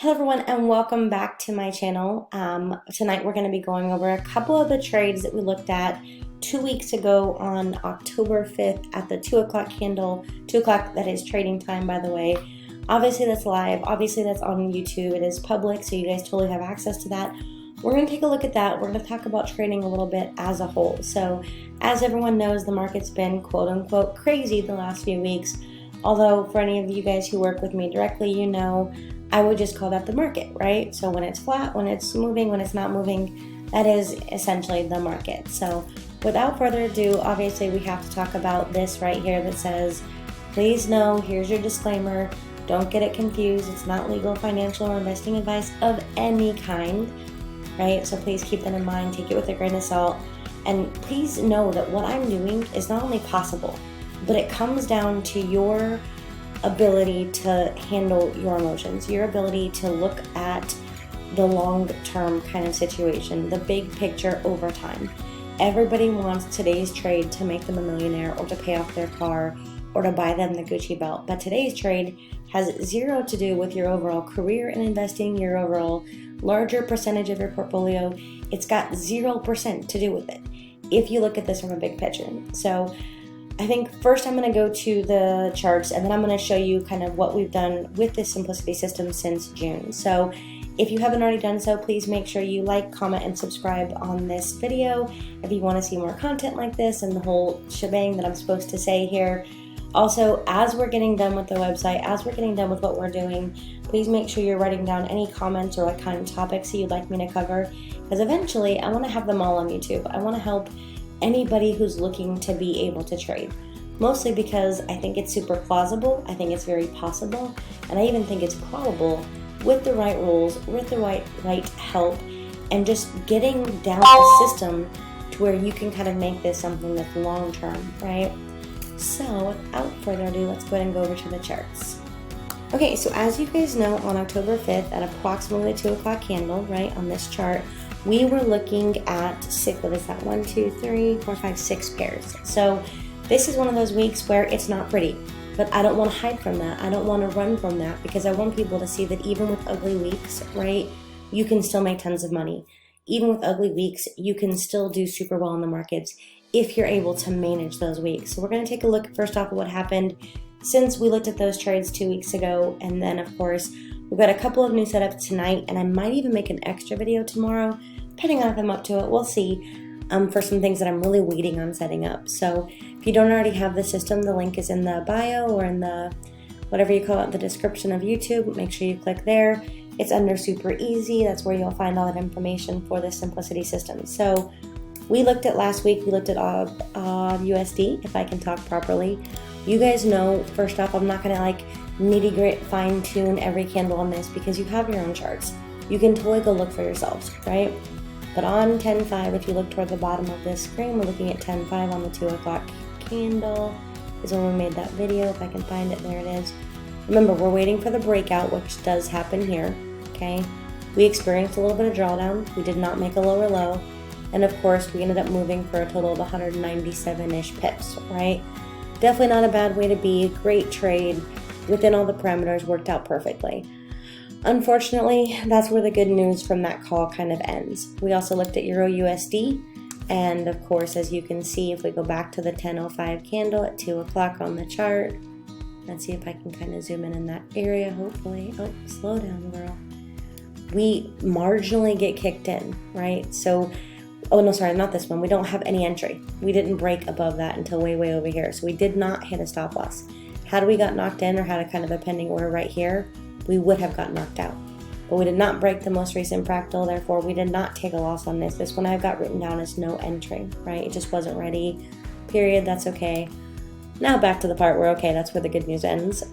Hello everyone and welcome back to my channel. Tonight we're going to be going over a couple of the trades that we looked at 2 weeks ago on October 5th at the 2 o'clock candle. 2 o'clock, that is trading time, by the way. Obviously that's live, obviously that's on YouTube, it is public, so you guys totally have access to that. We're going to take a look at that. We're going to talk about trading a little bit as a whole. So as everyone knows, the market's been quote unquote crazy the last few weeks. Although for any of you guys who work with me directly, you know I would just call that the market, right? So when it's flat, when it's moving, when it's not moving, that is essentially the market. So without further ado, obviously we have to talk about this right here that says, please know, here's your disclaimer, don't get it confused. It's not legal, financial, or investing advice of any kind, right? So please keep that in mind, take it with a grain of salt. And please know that what I'm doing is not only possible, but it comes down to your ability to handle your emotions, your ability to look at the long-term kind of situation, the big picture over time. Everybody wants today's trade to make them a millionaire or to pay off their car or to buy them the Gucci belt. But today's trade has zero to do with your overall career in investing, your overall larger percentage of your portfolio. It's got 0% to do with it if you look at this from a big picture. So I think first I'm going to go to the charts and then I'm going to show you kind of what we've done with this simplicity system since June. So if you haven't already done so, please make sure you like, comment, and subscribe on this video if you want to see more content like this and the whole shebang that I'm supposed to say here. Also, as we're getting done with the website, as we're getting done with what we're doing, please make sure you're writing down any comments or what kind of topics that you'd like me to cover, because eventually I want to have them all on YouTube. I want to help anybody who's looking to be able to trade, mostly because I think it's super plausible, I think it's very possible, and I even think it's probable with the right rules, with the right help, and just getting down a system to where you can kind of make this something that's long term, right? So without further ado, let's go ahead and go over to the charts. Okay, so as you guys know, on October 5th at approximately 2 o'clock candle, right, on this chart, we were looking at six pairs. So this is one of those weeks where it's not pretty, but I don't want to hide from that. I don't want to run from that because I want people to see that even with ugly weeks, right, you can still make tons of money. Even with ugly weeks, you can still do super well in the markets if you're able to manage those weeks. So we're going to take a look first off at what happened since we looked at those trades 2 weeks ago, and then of course we've got a couple of new setups tonight, and I might even make an extra video tomorrow, depending on if I'm up to it. We'll see, for some things that I'm really waiting on setting up. So if you don't already have the system, the link is in the bio or in the, whatever you call it, the description of YouTube. Make sure you click there. It's under Super EZ. That's where you'll find all that information for the simplicity system. So we looked at last week, we looked at USD, if I can talk properly. You guys know, first off, I'm not going to like nitty-gritty fine tune every candle on this because you have your own charts. You can totally go look for yourselves, right? But on 10.5, if you look toward the bottom of this screen, we're looking at 10.5 on the 2 o'clock candle. Is when we made that video. If I can find it, there it is. Remember, we're waiting for the breakout, which does happen here, okay? We experienced a little bit of drawdown. We did not make a lower low. And of course, we ended up moving for a total of 197-ish pips, right? Definitely not a bad way to be. Great trade. Within all the parameters, worked out perfectly. Unfortunately, that's where the good news from that call kind of ends. We also looked at Euro USD, and of course, as you can see, if we go back to the 10.05 candle at 2 o'clock on the chart, let's see if I can kind of zoom in that area, hopefully. Oh, slow down, girl. We marginally get kicked in, right? So, oh no, sorry, not this one. We don't have any entry. We didn't break above that until way over here. So we did not hit a stop loss. Had we got knocked in or had a kind of a pending order right here, we would have got knocked out. But we did not break the most recent fractal, therefore we did not take a loss on this. This one I've got written down as no entry, right? It just wasn't ready, period, that's okay. Now back to the part where, okay, that's where the good news ends.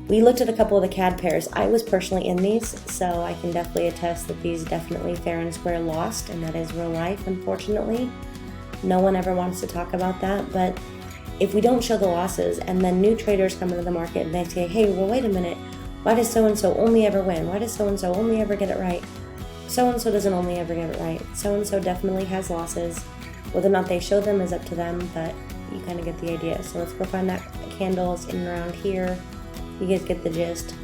We looked at a couple of the CAD pairs. I was personally in these, so I can definitely attest that these definitely fair and square lost, and that is real life, unfortunately. No one ever wants to talk about that, but if we don't show the losses and then new traders come into the market and they say, hey, well, wait a minute, why does so-and-so only ever win? Why does so-and-so only ever get it right? So-and-so doesn't only ever get it right. So-and-so definitely has losses. Whether or not they show them is up to them, but you kind of get the idea. So let's go find that candle. It's in around here. You guys get the gist.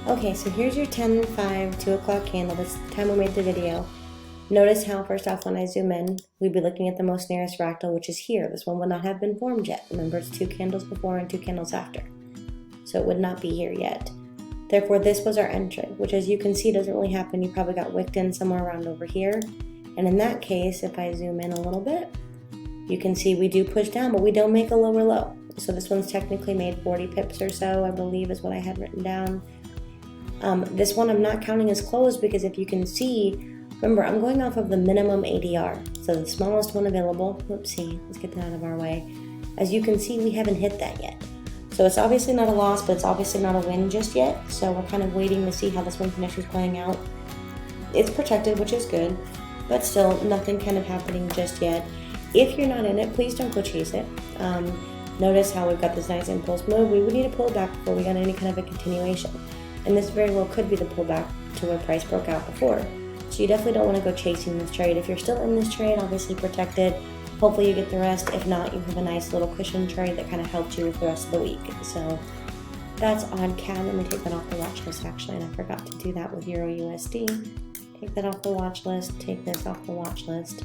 Okay, so here's your 10, 5, 2 o'clock candle. That's the time we made the video. Notice how, first off, when I zoom in, we'd be looking at the most nearest fractal, which is here. This one would not have been formed yet. Remember, it's 2 candles before and 2 candles after. So it would not be here yet. Therefore, this was our entry, which, as you can see, doesn't really happen. You probably got wicked in somewhere around over here. And in that case, if I zoom in a little bit, you can see we do push down, but we don't make a lower low. So this one's technically made 40 pips or so, I believe is what I had written down. This one I'm not counting as closed because if you can see, remember, I'm going off of the minimum ADR. So the smallest one available. Whoopsie, let's get that out of our way. As you can see, we haven't hit that yet. So it's obviously not a loss, but it's obviously not a win just yet. So we're kind of waiting to see how this one finishes playing out. It's protected, which is good, but still nothing kind of happening just yet. If you're not in it, please don't go chase it. Notice how we've got this nice impulse move. We would need to pull back before we got any kind of a continuation. And this very well could be the pullback to where price broke out before. So you definitely don't want to go chasing this trade. If you're still in this trade, obviously protect it. Hopefully you get the rest. If not, you have a nice little cushion trade that kind of helped you with the rest of the week. So that's odd CAD. Let me take that off the watch list actually, and I forgot to do that with Euro USD. Take that off the watch list, take this off the watch list.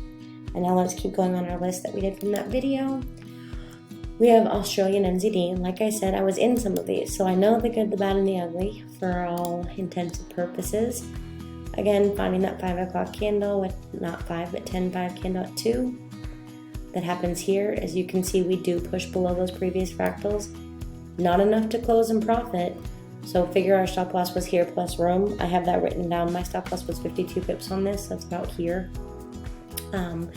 And now let's keep going on our list that we did from that video. We have Australian NZD, and like I said, I was in some of these, so I know the good, the bad, and the ugly for all intents and purposes. Again, finding that 5 o'clock candle with not 5, but 10-5 candle at 2. That happens here. As you can see, we do push below those previous fractals. Not enough to close and profit, so figure our stop loss was here plus room. I have that written down. My stop loss was 52 pips on this, that's about here. So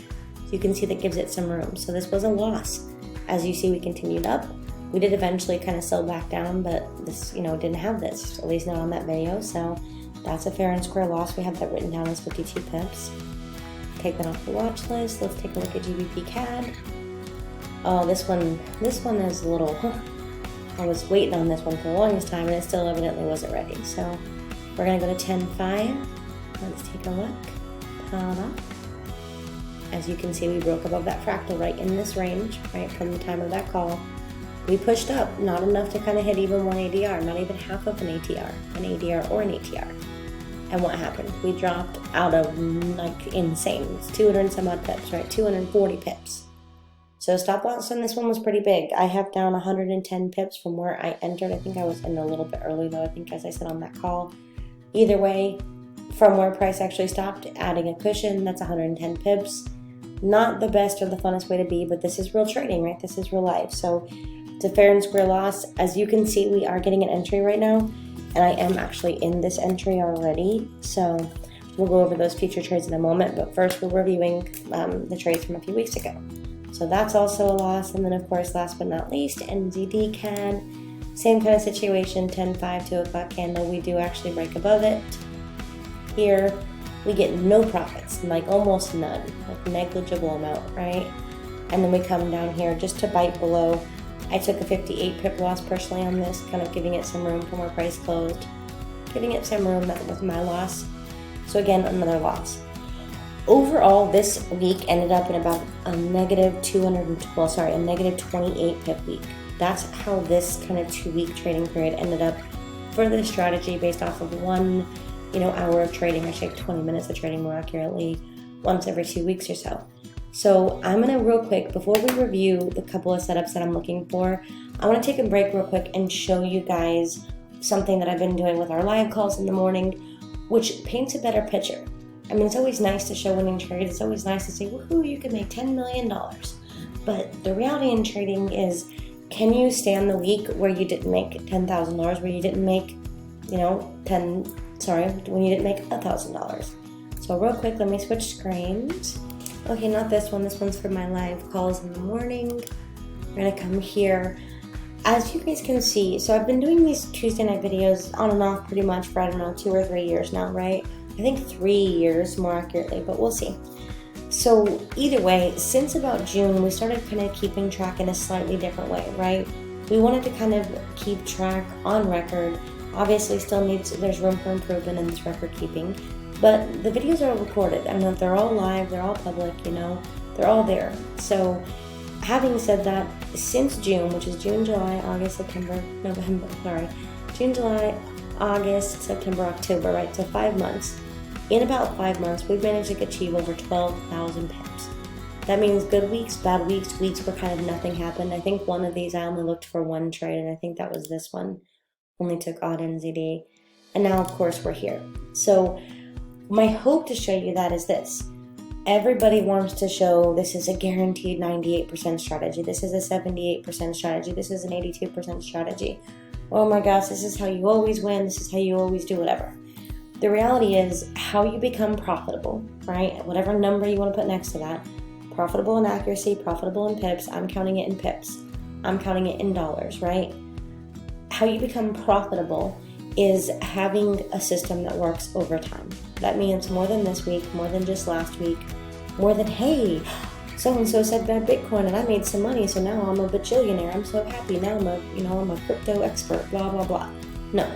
you can see that gives it some room. So this was a loss. As you see, we continued up. We did eventually kind of sell back down, but this, didn't have this, at least not on that video. So that's a fair and square loss. We have that written down as 52 pips. Take that off the watch list. Let's take a look at GBP CAD. Oh, this one is a little, I was waiting on this one for the longest time and it still evidently wasn't ready. So we're gonna go to 10-5. Let's take a look. Ta-da. As you can see, we broke above that fractal right in this range, right from the time of that call. We pushed up, not enough to kind of hit even one ADR, not even half of an ADR or an ATR. And what happened? We dropped out of like insane. It's 200 and some odd pips, right? 240 pips. So stop loss on this one was pretty big. I have down 110 pips from where I entered. I think I was in a little bit early though, I think, as I said on that call. Either way, from where price actually stopped, adding a cushion, that's 110 pips. Not the best or the funnest way to be, but this is real trading, right? This is real life. So it's a fair and square loss. As you can see, we are getting an entry right now, and I am actually in this entry already. So we'll go over those future trades in a moment, but first we're reviewing the trades from a few weeks ago. So that's also a loss. And then of course, last but not least, NZD CAD. Same kind of situation, 10-5, 2 o'clock candle. We do actually break above it. Here, we get no profits, like almost none, like negligible amount, right? And then we come down here just to bite below. I took a 58 pip loss personally on this, kind of giving it some room from where price closed. Giving it some room, that was my loss. So again, another loss. Overall, this week ended up in about a negative 28 pip week. That's how this kind of 2-week trading period ended up for this strategy based off of one hour of trading. I should 20 minutes of trading more accurately, once every 2 weeks or so. So I'm gonna real quick, before we review the couple of setups that I'm looking for, I wanna take a break real quick and show you guys something that I've been doing with our live calls in the morning, which paints a better picture. I mean, it's always nice to show winning trades. It's always nice to say, woohoo, you can make $10 million. But the reality in trading is, can you stand the week where you didn't make $10,000, where you didn't make, when you didn't make $1,000. So real quick, let me switch screens. Okay, not this one. This one's for my live calls in the morning. We're gonna come here. As you guys can see, so I've been doing these Tuesday night videos on and off pretty much for, 2 or 3 years now, right? I think 3 years more accurately, but we'll see. So either way, since about June, we started kind of keeping track in a slightly different way, right? We wanted to kind of keep track on record. Obviously there's room for improvement in this record keeping, but the videos are recorded. I mean, they're all live, they're all public, they're all there. So having said that, since June, which is June, July, August, September, November, June, July, August, September, October, right? So 5 months. In about 5 months, we've managed to achieve over 12,000 pips. That means good weeks, bad weeks, weeks where kind of nothing happened. I think one of these I only looked for one trade, and I think that was this one. Only took odd NZD. And now, of course, we're here. So my hope to show you that is this. Everybody wants to show this is a guaranteed 98% strategy. This is a 78% strategy. This is an 82% strategy. Oh my gosh, this is how you always win. This is how you always do whatever. The reality is how you become profitable, right? Whatever number you want to put next to that. Profitable in accuracy, profitable in pips. I'm counting it in pips. I'm counting it in dollars, right? How you become profitable is having a system that works over time. That means more than this week, more than just last week, more than, hey, so-and-so said buy Bitcoin and I made some money, so now I'm a bajillionaire. I'm so happy. Now I'm a crypto expert, blah, blah, blah. No,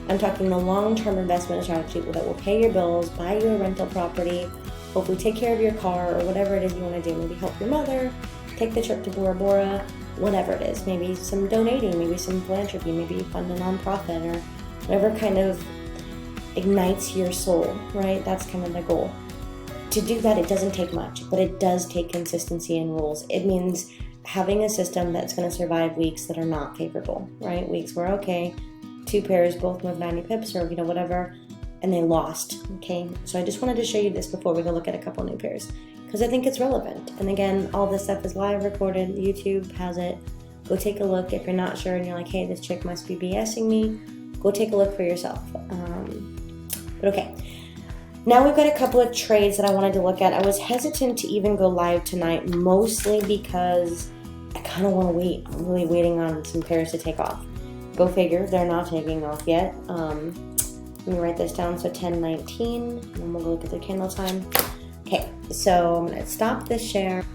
I'm talking the long-term investment strategy that will pay your bills, buy you a rental property, hopefully take care of your car or whatever it is you want to do. Maybe help your mother, take the trip to Bora Bora, whatever it is. Maybe some donating, maybe some philanthropy, maybe you fund a nonprofit or whatever kind of ignites your soul, right? That's kind of the goal. To do that, it doesn't take much, but it does take consistency and rules. It means having a system that's going to survive weeks that are not favorable, right? Weeks where, okay, 2 pairs both moved 90 pips or, whatever, and they lost, okay? So I just wanted to show you this before we go look at a couple new pairs because I think it's relevant. And again, all this stuff is live recorded. YouTube has it. Go take a look. If you're not sure and you're like, hey, this chick must be BSing me, go take a look for yourself. But okay. Now we've got a couple of trades that I wanted to look at. I was hesitant to even go live tonight, mostly because I kind of want to wait. I'm really waiting on some pairs to take off. Go figure, they're not taking off yet. Let me write this down. So 10:19, and then we'll look at the candle time. Okay, so I'm gonna stop this share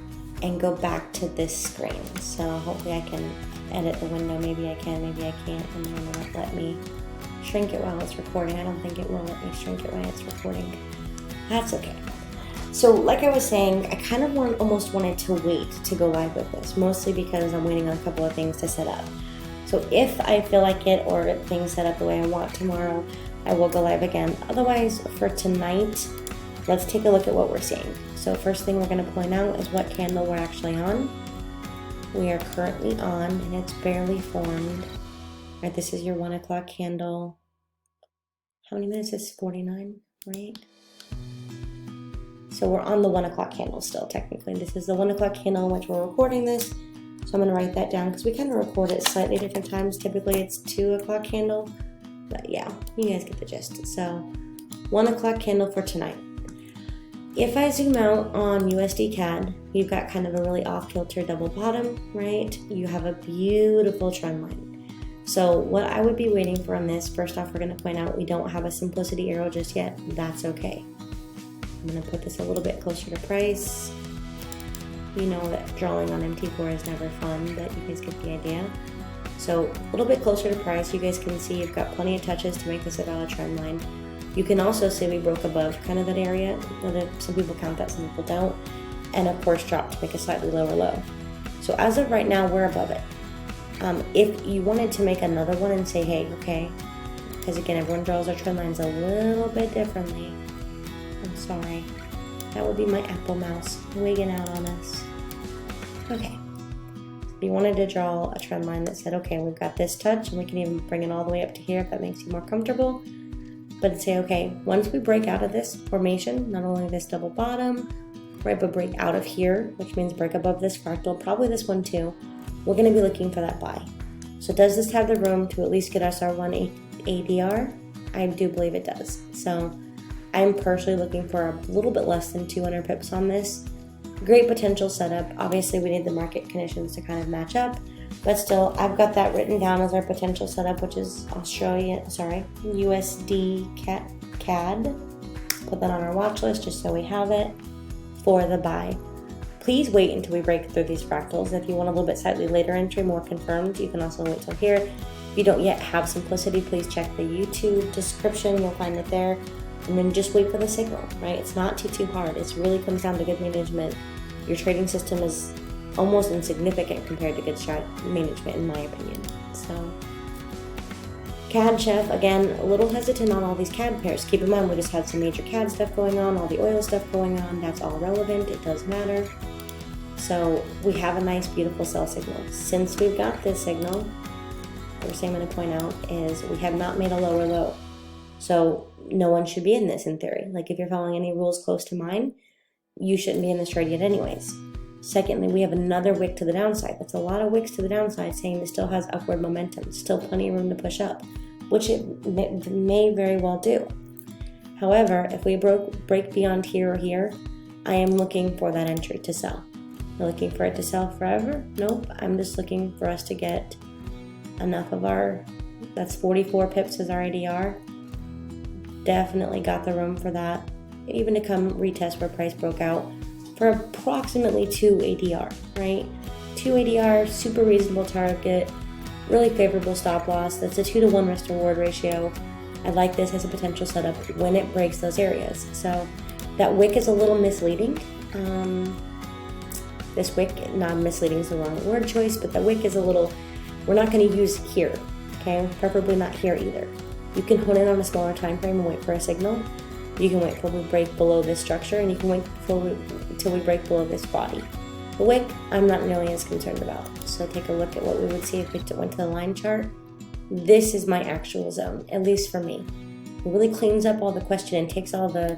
and go back to this screen. So hopefully I can edit the window. Maybe I can, maybe I can't, and then it'll let me shrink it while it's recording. I don't think it will let me shrink it while it's recording. That's okay. So like I was saying, I kind of almost wanted to wait to go live with this, mostly because I'm waiting on a couple of things to set up. So if I feel like it or things set up the way I want tomorrow, I will go live again. Otherwise, for tonight, let's take a look at what we're seeing. So first thing we're going to point out is what candle we're actually on. We are currently on, and it's barely formed. Right, this is your 1 o'clock candle. How many minutes is 49, right? So we're on the 1 o'clock candle still, technically. This is the 1 o'clock candle in which we're recording this. So I'm going to write that down because we kind of record it slightly different times. Typically it's 2 o'clock candle. But yeah, you guys get the gist. So 1 o'clock candle for tonight. If I zoom out on USD CAD, you've got kind of a really off-kilter double bottom, right? You have a beautiful trend line. So what I would be waiting for on this, first off, we're going to point out we don't have a simplicity arrow just yet. That's okay. I'm going to put this a little bit closer to price. You know that drawing on MT4 is never fun, but you guys get the idea. So a little bit closer to price, you guys can see you've got plenty of touches to make this a valid trend line. You can also see we broke above kind of that area. Some people count that, some people don't. And of course dropped to make a slightly lower low. So as of right now, we're above it. If you wanted to make another one and say, hey, okay, because again, everyone draws their trend lines a little bit differently. I'm sorry. That would be my Apple mouse wigging out on us. Okay. If you wanted to draw a trend line that said, okay, we've got this touch, and we can even bring it all the way up to here if that makes you more comfortable. But say, okay, once we break out of this formation, not only this double bottom, right, but break out of here, which means break above this fractal, probably this one too, we're going to be looking for that buy. So does this have the room to at least get us our 1 ADR? I do believe it does. So I'm personally looking for a little bit less than 200 pips on this. Great potential setup. Obviously, we need the market conditions to kind of match up, but still, I've got that written down as our potential setup, which is USD CAD. Put that on our watch list just so we have it for the buy. Please wait until we break through these fractals. If you want a little bit slightly later entry, more confirmed, you can also wait till here. If you don't yet have Simplicity, please check the YouTube description. You'll find it there. And then just wait for the signal, right? It's not too hard. It really comes down to good management. Your trading system is almost insignificant compared to good strat management, in my opinion. So CAD Chef, again, a little hesitant on all these CAD pairs. Keep in mind, we just had some major CAD stuff going on, all the oil stuff going on. That's all relevant. It does matter. So we have a nice, beautiful sell signal. Since we've got this signal, the first thing I'm going to point out is we have not made a lower low. So no one should be in this in theory. Like if you're following any rules close to mine, you shouldn't be in this trade yet anyways. Secondly, we have another wick to the downside. That's a lot of wicks to the downside saying this still has upward momentum, still plenty of room to push up, which it may very well do. However, if we break beyond here or here, I am looking for that entry to sell. Am I looking for it to sell forever? Nope. I'm just looking for us to get enough of that's 44 pips as our ADR. Definitely got the room for that. Even to come retest where price broke out for approximately 2 ADR, right? 2 ADR, super reasonable target, really favorable stop loss. That's a 2 to 1 risk to reward ratio. I like this as a potential setup when it breaks those areas. So that wick is a little misleading. This wick, not misleading is the wrong word choice, but the wick is a little, we're not going to use here, okay? Preferably not here either. You can hone in on a smaller time frame and wait for a signal. You can wait till we break below this structure, and you can wait till we break below this body. The wick, I'm not nearly as concerned about. So take a look at what we would see if we went to the line chart. This is my actual zone, at least for me. It really cleans up all the question and takes all the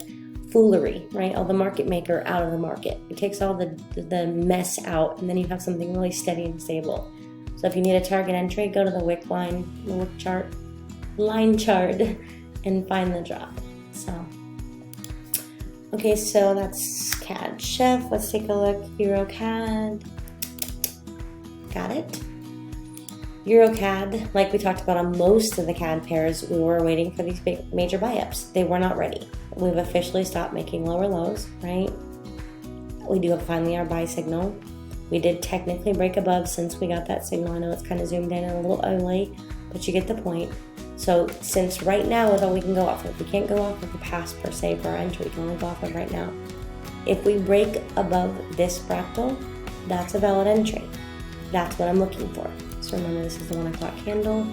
foolery, right? All the market maker out of the market. It takes all the mess out, and then you have something really steady and stable. So if you need a target entry, go to the wick line chart, and find the drop. So. Okay, so that's CAD Chef. Let's take a look. Euro CAD. Got it. Euro CAD, like we talked about on most of the CAD pairs, we were waiting for these big major buy-ups. They were not ready. We've officially stopped making lower lows, right? We do have finally our buy signal. We did technically break above since we got that signal. I know it's kind of zoomed in and a little ugly, but you get the point. So since right now is all we can go off of, we can't go off of the past per se for our entry, we can only go off of right now. If we break above this fractal, that's a valid entry. That's what I'm looking for. So remember, this is the 1 o'clock candle.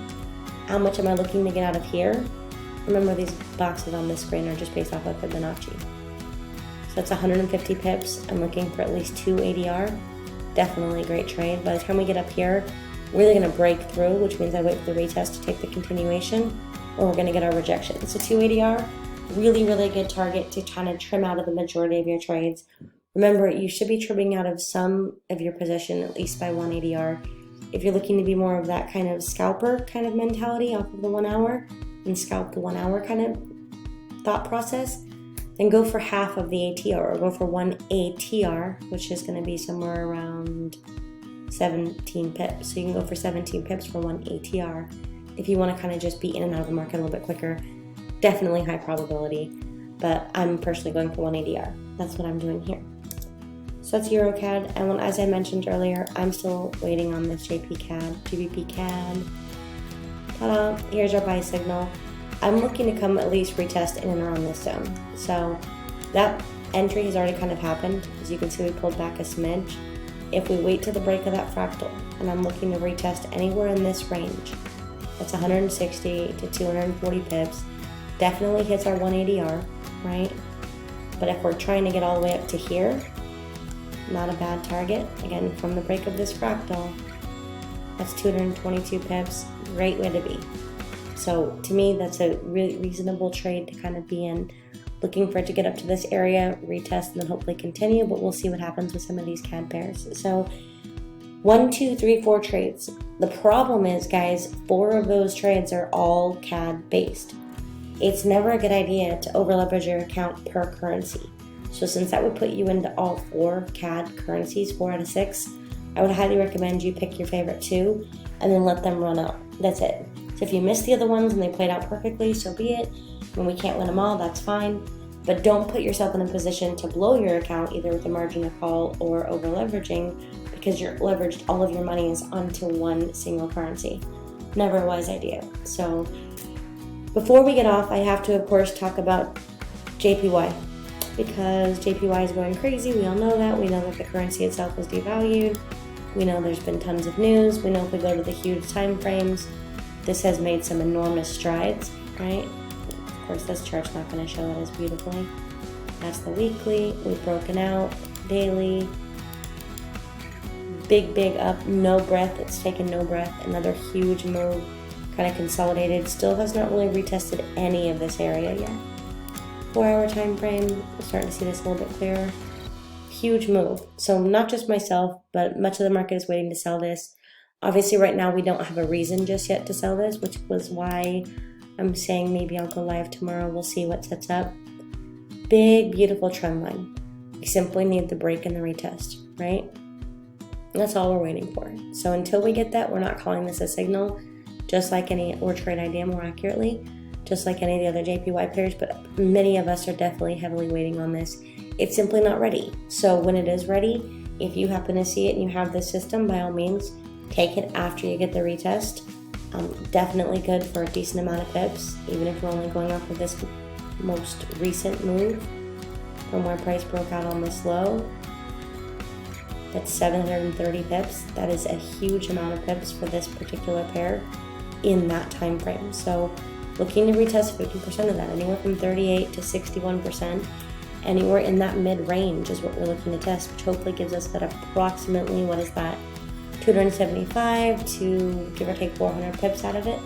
How much am I looking to get out of here? Remember, these boxes on this screen are just based off of Fibonacci. So that's 150 pips. I'm looking for at least 2 ADR. Definitely a great trade. By the time we get up here, we're either going to break through, which means I wait for the retest to take the continuation, or we're going to get our rejection. So 2 ADR, really, really good target to kind of trim out of the majority of your trades. Remember, you should be trimming out of some of your position, at least by 1 ADR. If you're looking to be more of that kind of scalper kind of mentality off of the 1 hour and scalp the 1 hour kind of thought process, then go for half of the ATR, or go for 1 ATR, which is going to be somewhere around 17 pips. So you can go for 17 pips for 1 ATR. If you want to kind of just be in and out of the market a little bit quicker, definitely high probability, but I'm personally going for 1 ADR. That's what I'm doing here. So that's EuroCAD, and as I mentioned earlier, I'm still waiting on this GBP CAD. Ta-da, here's our buy signal. I'm looking to come at least retest in and around this zone. So that entry has already kind of happened. As you can see, we pulled back a smidge. If we wait to the break of that fractal, and I'm looking to retest anywhere in this range, that's 160 to 240 pips, definitely hits our 1 ADR, right? But if we're trying to get all the way up to here, not a bad target. Again, from the break of this fractal, that's 222 pips, great way to be. So to me, that's a really reasonable trade to kind of be in. Looking for it to get up to this area, retest, and then hopefully continue, but we'll see what happens with some of these CAD pairs. So 1, 2, 3, 4 trades. The problem is, guys, 4 of those trades are all CAD based. It's never a good idea to over leverage your account per currency. So since that would put you into all 4 CAD currencies, 4 out of 6, I would highly recommend you pick your favorite 2 and then let them run out. That's it. So if you missed the other ones and they played out perfectly, so be it. When we can't win them all, that's fine. But don't put yourself in a position to blow your account either with a margin of call or over leveraging, because you're leveraged all of your money is onto one single currency. Never a wise idea. So before we get off, I have to, of course, talk about JPY, because JPY is going crazy. We all know that. We know that the currency itself is devalued. We know there's been tons of news. We know if we go to the huge time frames, this has made some enormous strides, right? Of course, this chart's not going to show it as beautifully. That's the weekly. We've broken out. Daily. Big up. No breath. It's taken no breath. Another huge move. Kind of consolidated. Still has not really retested any of this area yet. 4-hour time frame. We're starting to see this a little bit clearer. Huge move. So not just myself, but much of the market is waiting to sell this. Obviously, right now we don't have a reason just yet to sell this, which was why I'm saying maybe I'll go live tomorrow. We'll see what sets up. Big, beautiful trend line. We simply need the break and the retest, right? That's all we're waiting for. So until we get that, we're not calling this a signal, just like any, or trade idea more accurately, just like any of the other JPY pairs, but many of us are definitely heavily waiting on this. It's simply not ready. So when it is ready, if you happen to see it and you have this system, by all means, take it after you get the retest. Definitely good for a decent amount of pips, even if we're only going off of this most recent move from where price broke out on this low. That's 730 pips. That is a huge amount of pips for this particular pair in that time frame. So looking to retest 50% of that, anywhere from 38 to 61%. Anywhere in that mid-range is what we're looking to test, which hopefully gives us that approximately, what is that, 275 to give or take 400 pips out of it.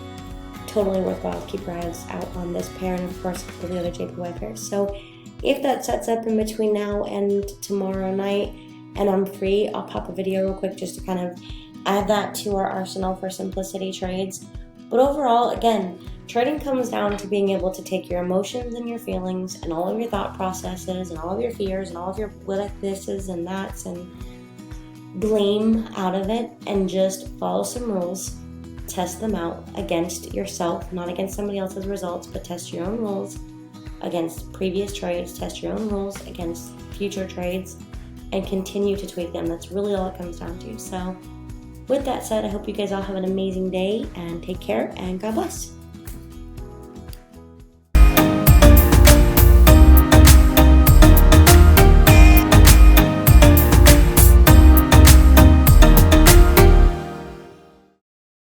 Totally worthwhile. Keep your eyes out on this pair and of course the other JPY pairs. So if that sets up in between now and tomorrow night and I'm free, I'll pop a video real quick just to kind of add that to our arsenal for simplicity trades. But overall, again, trading comes down to being able to take your emotions and your feelings and all of your thought processes and all of your fears and all of your what thises and that's and blame out of it and just follow some rules, test them out against yourself, not against somebody else's results, but test your own rules against previous trades, test your own rules against future trades, and continue to tweak them. That's really all it comes down to. So with that said, I hope you guys all have an amazing day and take care and God bless.